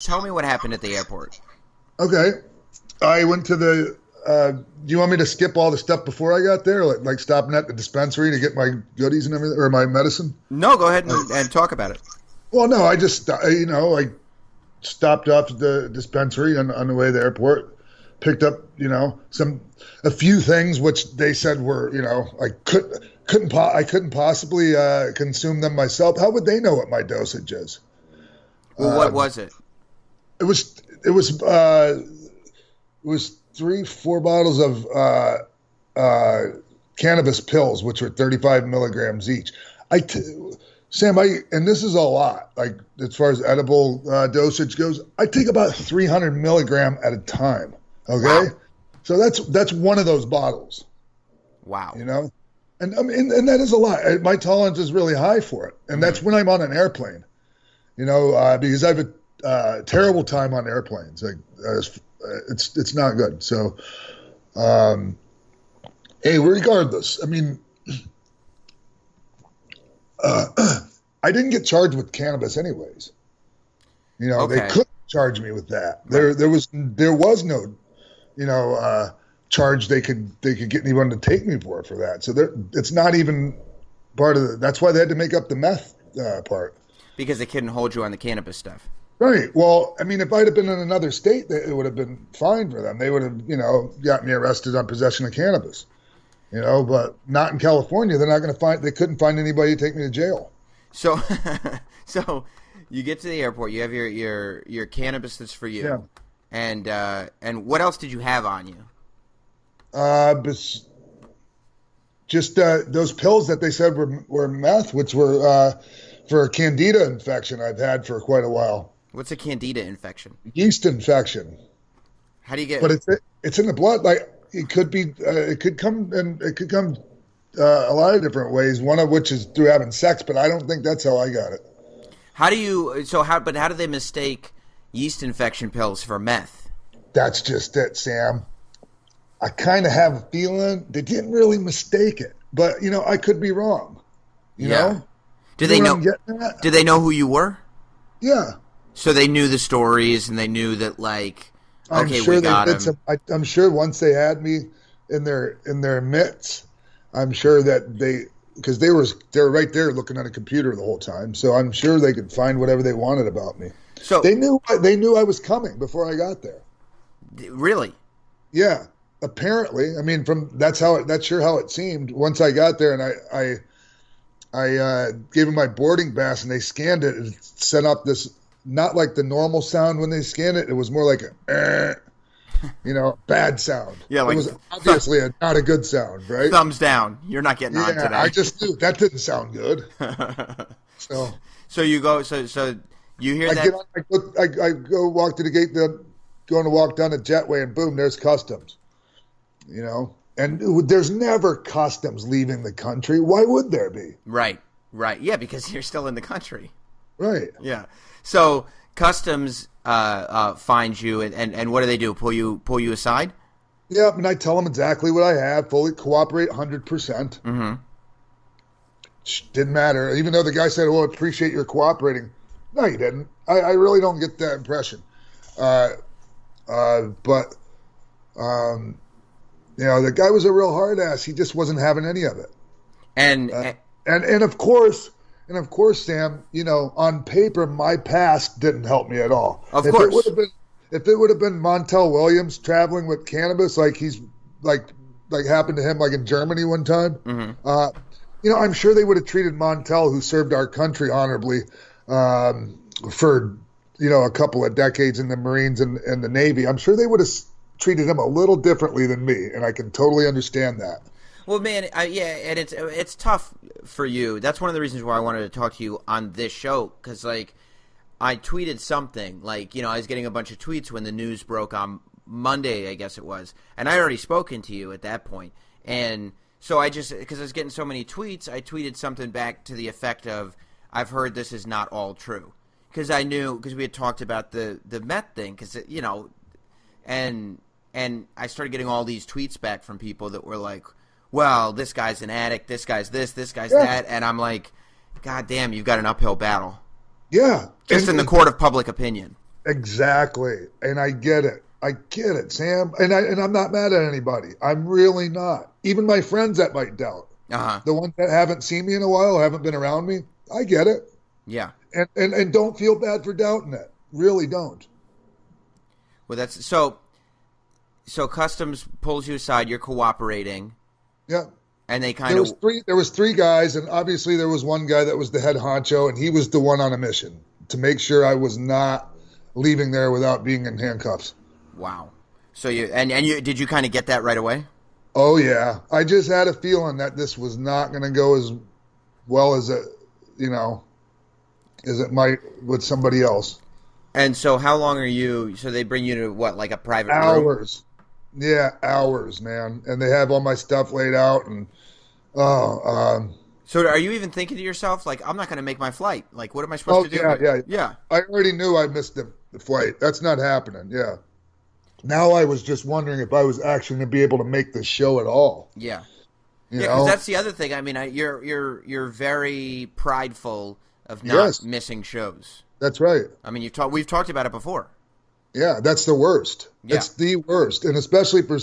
Tell me what happened at the airport. Okay. I went to the. Do you want me to skip all the stuff before I got there, like stopping at the dispensary to get my goodies and everything, or my medicine? No, go ahead and talk about it. Well, no, I just I stopped off at the dispensary on the way to the airport, picked up a few things which they said were I couldn't possibly consume them myself. How would they know what my dosage is? Well, what was it? It was 3-4 bottles of cannabis pills, which were 35 milligrams each. Sam, and this is a lot. Like as far as edible dosage goes, I take about 300 milligram at a time. Okay, wow. So that's one of those bottles. Wow. And I mean, and that is a lot. My tolerance is really high for it, and that's when I'm on an airplane. Because I have a terrible time on airplanes. Like it's not good. So, hey, regardless, I mean, I didn't get charged with cannabis anyways. Okay. They couldn't charge me with that. There was no, charge they could get anyone to take me for that. So it's not even part of the. That's why they had to make up the meth part. Because they couldn't hold you on the cannabis stuff. Right. Well, I mean, if I'd have been in another state, it would have been fine for them. They would have, got me arrested on possession of cannabis. But not in California. They're not going to find. They couldn't find anybody to take me to jail. So, so you get to the airport. You have your cannabis that's for you. Yeah. And what else did you have on you? Just those pills that they said were meth, which were for a candida infection I've had for quite a while. What's a candida infection? Yeast infection. How do you get? But it's in the blood. Like it could be. It could come a lot of different ways. One of which is through having sex, but I don't think that's how I got it. How do they mistake yeast infection pills for meth? That's just it, Sam. I kind of have a feeling they didn't really mistake it, but I could be wrong. You know? Do they know? Did they know who you were? Yeah. So they knew the stories, and they knew that, like, okay, we got him. I'm sure once they had me in their midst, I'm sure that because they were right there looking at a computer the whole time. So I'm sure they could find whatever they wanted about me. So they knew I was coming before I got there. Really? Yeah. Apparently, I mean, that's sure how it seemed. Once I got there, and I gave them my boarding pass, and they scanned it and set up this, not like the normal sound when they scan it. It was more like a, bad sound. Yeah, like it was obviously not a good sound, right? Thumbs down. You're not getting on today. I just knew that didn't sound good. So you go. So you hear that? I go walk to the gate. Going to walk down the jetway, and boom, there's customs. And there's never customs leaving the country. Why would there be? Right. Yeah, because you're still in the country. Right. Yeah. So customs finds you, and what do they do? Pull you aside? Yeah, and I tell them exactly what I have. Fully cooperate, 100%. Mm-hmm. Didn't matter. Even though the guy said, "Well, appreciate your cooperating." No, he didn't. I really don't get that impression. But. The guy was a real hard ass. He just wasn't having any of it. And of course, Sam, on paper, my past didn't help me at all. Of course. If it would have been Montel Williams traveling with cannabis, like he's like happened to him, like in Germany one time, mm-hmm. I'm sure they would have treated Montel, who served our country honorably, for a couple of decades in the Marines and the Navy. I'm sure they would have treated him a little differently than me, and I can totally understand that. Well, man, and it's tough for you. That's one of the reasons why I wanted to talk to you on this show, because, like, I tweeted something, like, I was getting a bunch of tweets when the news broke on Monday, I guess it was, and I already spoken to you at that point, and so because I was getting so many tweets, I tweeted something back to the effect of, I've heard this is not all true, because we had talked about the meth thing, because, and I started getting all these tweets back from people that were like, well, this guy's an addict, this guy's this guy's that, and I'm like, God damn, you've got an uphill battle. Yeah. Just in the court of public opinion. Exactly. And I get it. I get it, Sam. And I'm not mad at anybody. I'm really not. Even my friends that might doubt. Uh-huh. The ones that haven't seen me in a while, haven't been around me, I get it. Yeah. And don't feel bad for doubting it. Really don't. Well, that's so customs pulls you aside, you're cooperating, Yeah. and they kind of There was three guys, and obviously there was one guy that was the head honcho, and he was the one on a mission to make sure I was not leaving there without being in handcuffs. wow. So you did you kind of get that right away? Oh yeah. I just had a feeling that this was not going to go as well as as it might with somebody else. And so how long are you so they bring you to what, like a private room? Hours. Yeah, hours, man. And they have all my stuff laid out and So are you even thinking to yourself, like, I'm not going to make my flight? Like, what am I supposed to do? Yeah. I already knew I missed the flight. That's not happening. Yeah. Now I was just wondering if I was actually going to be able to make the show at all. Yeah. You because know? that's the other thing. I mean, you're very prideful of not missing shows. That's right. I mean, we've talked about it before. Yeah, that's the worst. Yeah. It's the worst. And especially for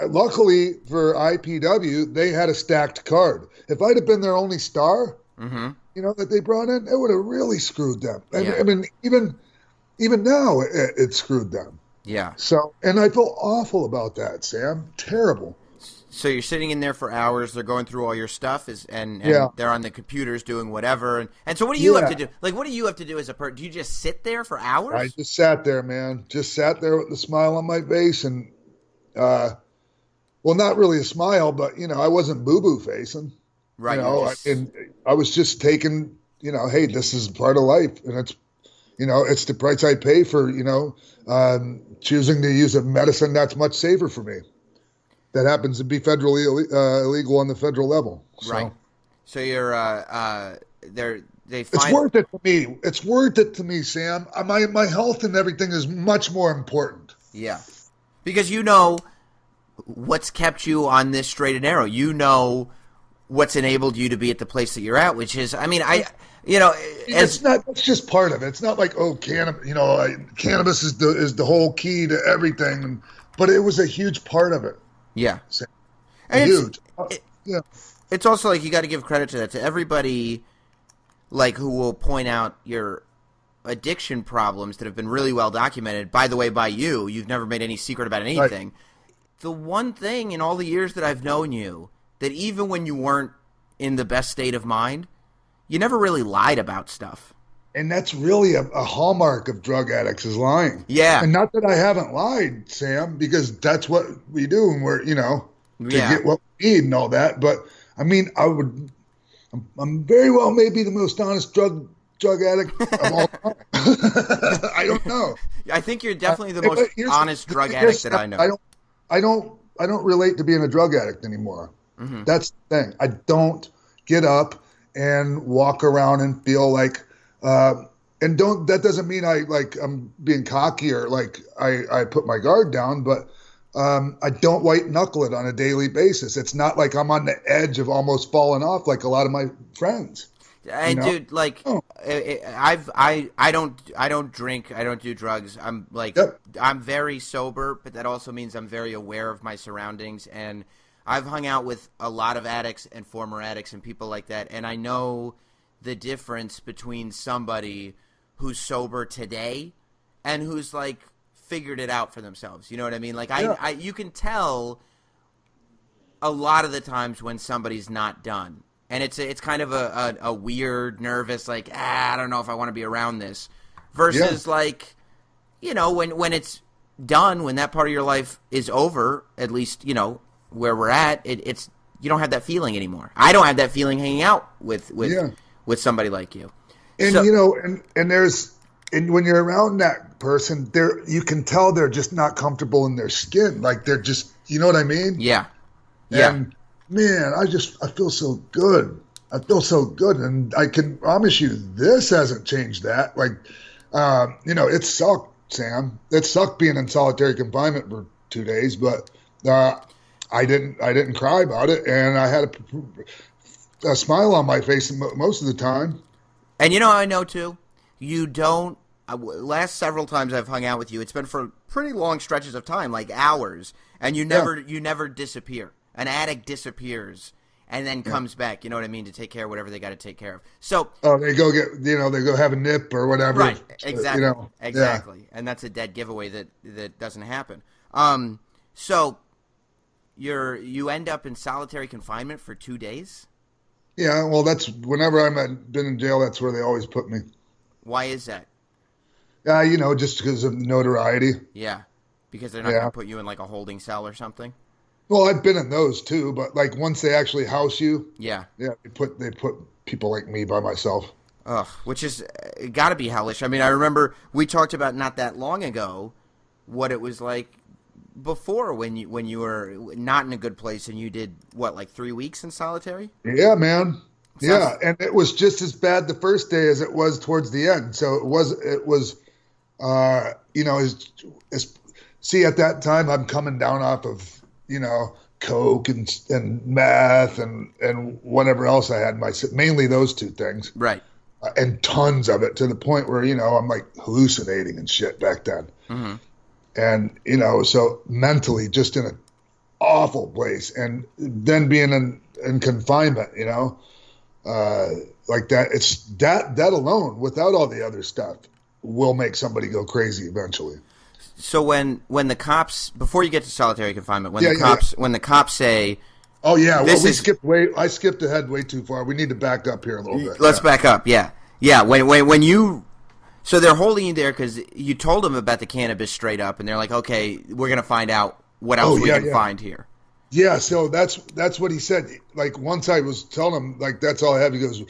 luckily for IPW, they had a stacked card. If I'd have been their only star, that they brought in, it would have really screwed them. And Yeah. I mean, even now, it screwed them. Yeah. So, and I feel awful about that, Sam. Terrible. So you're sitting in there for hours. They're going through all your stuff, and Yeah. they're on the computers doing whatever. And so what do you have to Yeah. do? Like, what do you have to do as a person? Do you just sit there for hours? I just sat there, man. Just sat there with a smile on my face, and well, not really a smile, but I wasn't boo-boo facing. Right. And I was just taking, hey, this is part of life, and it's the price I pay for, choosing to use a medicine that's much safer for me. That happens to be federally illegal on the federal level. So. Right. So you're they find It's worth it to me. It's worth it to me, Sam. My health and everything is much more important. Yeah. Because you know what's kept you on this straight and narrow. You know what's enabled you to be at the place that you're at, which is, I mean, It's just part of it. It's not like, cannabis is the whole key to everything, but it was a huge part of it. Yeah. And huge. It's also like you got to give credit to that, to everybody like who will point out your addiction problems that have been really well documented. By the way, by you. You've never made any secret about anything. Right. The one thing in all the years that I've known you, that even when you weren't in the best state of mind, you never really lied about stuff. And that's really a hallmark of drug addicts, is lying. Yeah. And not that I haven't lied, Sam, because that's what we do, and we're, to get what we need and all that. But I mean, I'm very well maybe the most honest drug addict of all time. I don't know. I think you're definitely the most honest drug addict that I know. I don't relate to being a drug addict anymore. Mm-hmm. That's the thing. I don't get up and walk around and feel like, that doesn't mean I'm being cocky or like I put my guard down, but I don't white knuckle it on a daily basis. It's not like I'm on the edge of almost falling off like a lot of my friends. And dude, like, I don't drink, I don't do drugs. I'm like, I'm very sober, but that also means I'm very aware of my surroundings. And I've hung out with a lot of addicts and former addicts and people like that, and I know the difference between somebody who's sober today and who's like figured it out for themselves. You know what I mean? Like you can tell a lot of the times when somebody's not done. And it's kind of a weird, nervous, like, I don't know if I want to be around this. Versus like, when it's done, when that part of your life is over, at least, where we're at, it's you don't have that feeling anymore. I don't have that feeling hanging out with somebody like you. And so, and when you're around that person, you can tell they're just not comfortable in their skin. Like they're just, you know what I mean? Yeah. Yeah. And man, I feel so good. I feel so good. And I can promise you this hasn't changed that. Like, it sucked, Sam. It sucked being in solitary confinement for 2 days, but I didn't cry about it. And I had a smile on my face most of the time. And I know too, you don't last several times I've hung out with you, it's been for pretty long stretches of time, like hours, and you never disappear. An addict disappears and then comes back, you know what I mean, to take care of whatever they got to take care of. So they go they go have a nip or whatever. Right, exactly. Exactly. Yeah. And that's a dead giveaway that doesn't happen. So you end up in solitary confinement for 2 days? Yeah, well, that's whenever been in jail, that's where they always put me. Why is that? Just because of notoriety. Yeah, because they're not going to put you in like a holding cell or something? Well, I've been in those too, but like once they actually house you, yeah, they put people like me by myself. Ugh, which is got to be hellish. I mean, I remember we talked about not that long ago what it was like before when you were not in a good place and you did what, like 3 weeks in solitary? Yeah, man. Yeah, and it was just as bad the first day as it was towards the end. So it was see, at that time I'm coming down off of coke and meth and whatever else I had mainly those two things, right? And tons of it, to the point where I'm like hallucinating and shit back then. Mm-hmm. And so mentally just in an awful place, and then being in confinement, like that, it's that alone, without all the other stuff, will make somebody go crazy eventually. So when the cops, before you get to solitary confinement, when the cops say, "Oh yeah, well, I skipped ahead way too far. We need to back up here a little bit." Let's back up. Yeah. When you, so they're holding you there because you told them about the cannabis straight up, and they're like, "Okay, we're gonna find out what else we can find here." Yeah, so that's what he said. Like once I was telling him, like, that's all I have. He goes,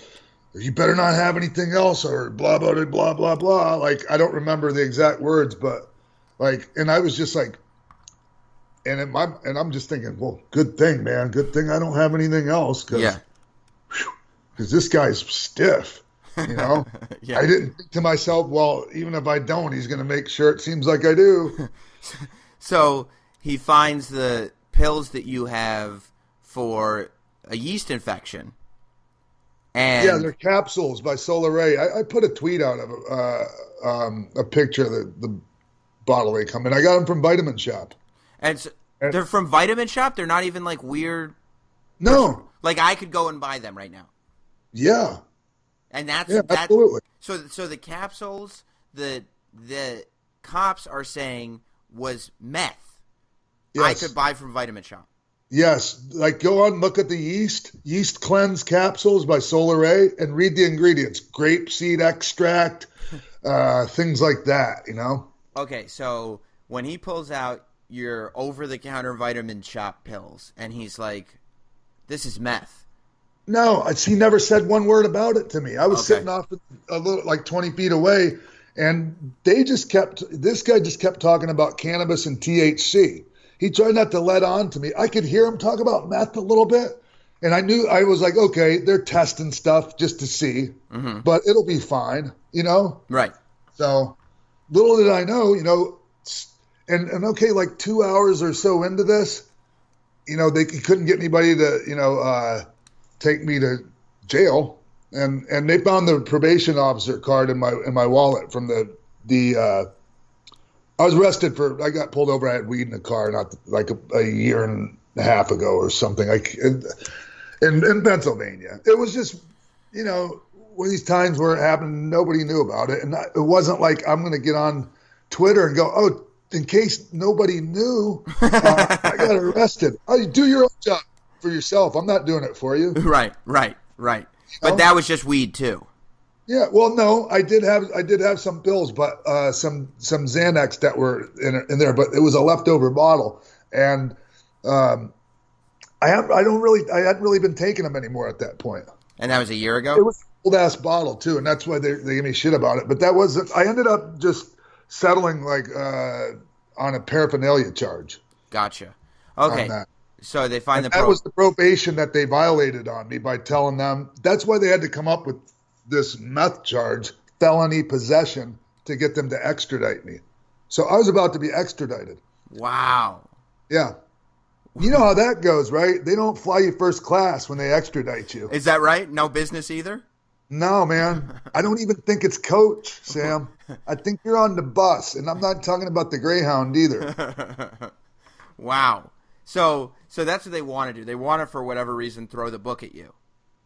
"You better not have anything else," or blah blah blah blah blah. Like I don't remember the exact words, but. Like, and I was just like, and I'm just thinking, well, good thing, man. Good thing I don't have anything else. Because this guy's stiff, Yeah. I didn't think to myself, well, even if I don't, he's going to make sure it seems like I do. So he finds the pills that you have for a yeast infection. And they're capsules by Solar Ray. I put a tweet out of a picture of the bottle they come in. I got them from Vitamin Shop. And they're from Vitamin Shop? They're not even like weird? No. Like I could go and buy them right now? Yeah. And that's absolutely. So the capsules the cops are saying was meth. Yes. I could buy from Vitamin Shop. Yes. Like go on, look at the yeast cleanse capsules by Solar Ray, and read the ingredients. Grape seed extract, things like that, Okay, so when he pulls out your over-the-counter Vitamin Shop pills, and he's like, this is meth. No, he never said one word about it to me. I was sitting off a little, like 20 feet away, and this guy just kept talking about cannabis and THC. He tried not to let on to me. I could hear him talk about meth a little bit, and I was like, okay, they're testing stuff just to see, but it'll be fine, Right. So little did I know, and okay, like 2 hours or so into this, they couldn't get anybody to, take me to jail, and they found the probation officer card in my wallet from the I was arrested I got pulled over. I had weed in the car, not like a year and a half ago or something. In Pennsylvania, it was just, one of these times where it happened, nobody knew about it. And it wasn't like I'm going to get on Twitter and go, oh, in case nobody knew, I got arrested. Oh, you do your own job for yourself. I'm not doing it for you. Right. But that was just weed too. Yeah. Well, no, I did have some pills, but some Xanax that were in there, but it was a leftover bottle. And I hadn't really been taking them anymore at that point. And that was a year ago? It was old ass bottle too, and that's why they gave me shit about it. But that wasn't. I ended up just settling like on a paraphernalia charge. Gotcha. Okay. So they find that was the probation that they violated on me by telling them. That's why they had to come up with this meth charge, felony possession, to get them to extradite me. So I was about to be extradited. Wow. Yeah. You know how that goes, right? They don't fly you first class when they extradite you. Is that right? No business either? No, man. I don't even think it's Coach, Sam. I think you're on the bus, and I'm not talking about the Greyhound either. Wow. So that's what they want to do. They want to, for whatever reason, throw the book at you.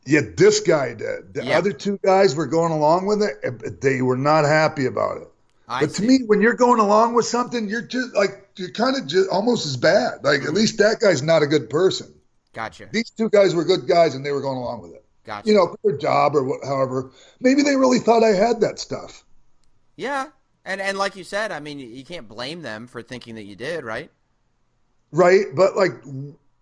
Yeah, this guy did. The Yep. other two guys were going along with it. They were not happy about it. I But to see. me, when you're going along with something, you're just like you're kind of just almost as bad. Like at least that guy's not a good person. Gotcha. These two guys were good guys, and they were going along with it. Gotcha. For their job or however. Maybe they really thought I had that stuff. Yeah. And like you said, I mean, you can't blame them for thinking that you did, right? Right, but like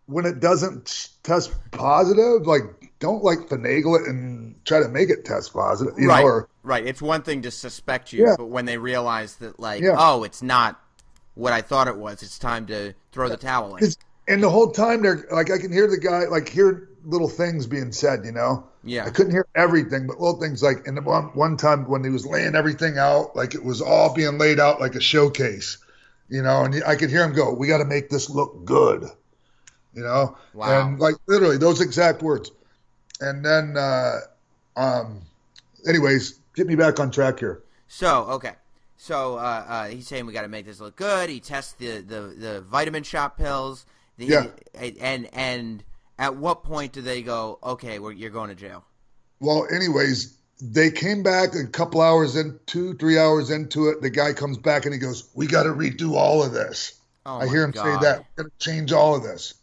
when it doesn't test positive, like don't like finagle it and try to make it test positive, Right. or Right. It's one thing to suspect you, Yeah. but when they realize that, like, Yeah. oh, it's not what I thought it was, it's time to throw the towel in. and the whole time they're like I can hear the guy like hear little things being said, Yeah. I couldn't hear everything, but little things like and one time when he was laying everything out, like it was all being laid out like a showcase, and I could hear him go, "We got to make this look good," Wow. and like literally those exact words. And then, anyways, get me back on track here. So, okay. So he's saying we got to make this look good. He tests the vitamin shot pills. Yeah. And at what point do they go, okay, you're going to jail? Well, anyways, they came back a couple hours in, 2-3 hours into it. The guy comes back and he goes, "We got to redo all of this." Oh, I my hear him God. say that. We're going to change all of this.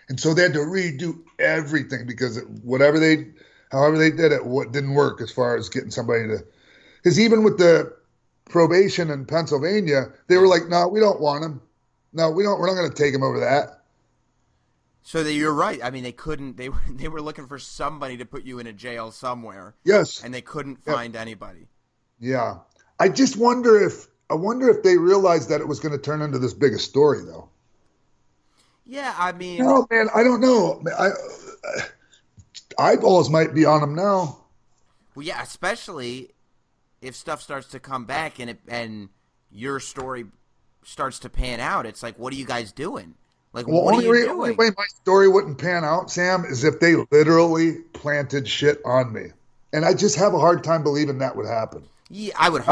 And so they had to redo everything because however they did it, what didn't work as far as getting somebody to. Because even with the probation in Pennsylvania, they were like, "No, we don't want him. No, we don't. We're not going to take him over that." So you're right. I mean, they couldn't. They were looking for somebody to put you in a jail somewhere, Yes. and they couldn't find anybody. Yeah. I just wonder if they realized that it was going to turn into this biggest story, though. Yeah, I mean, No, man, I don't know. Eyeballs might be on them now. well, yeah, especially if stuff starts to come back and your story starts to pan out. It's like, what are you guys doing? Like, Well, what are you only doing? way my story wouldn't pan out, Sam, is if they literally planted shit on me. And I just have a hard time believing that would happen. Yeah, I would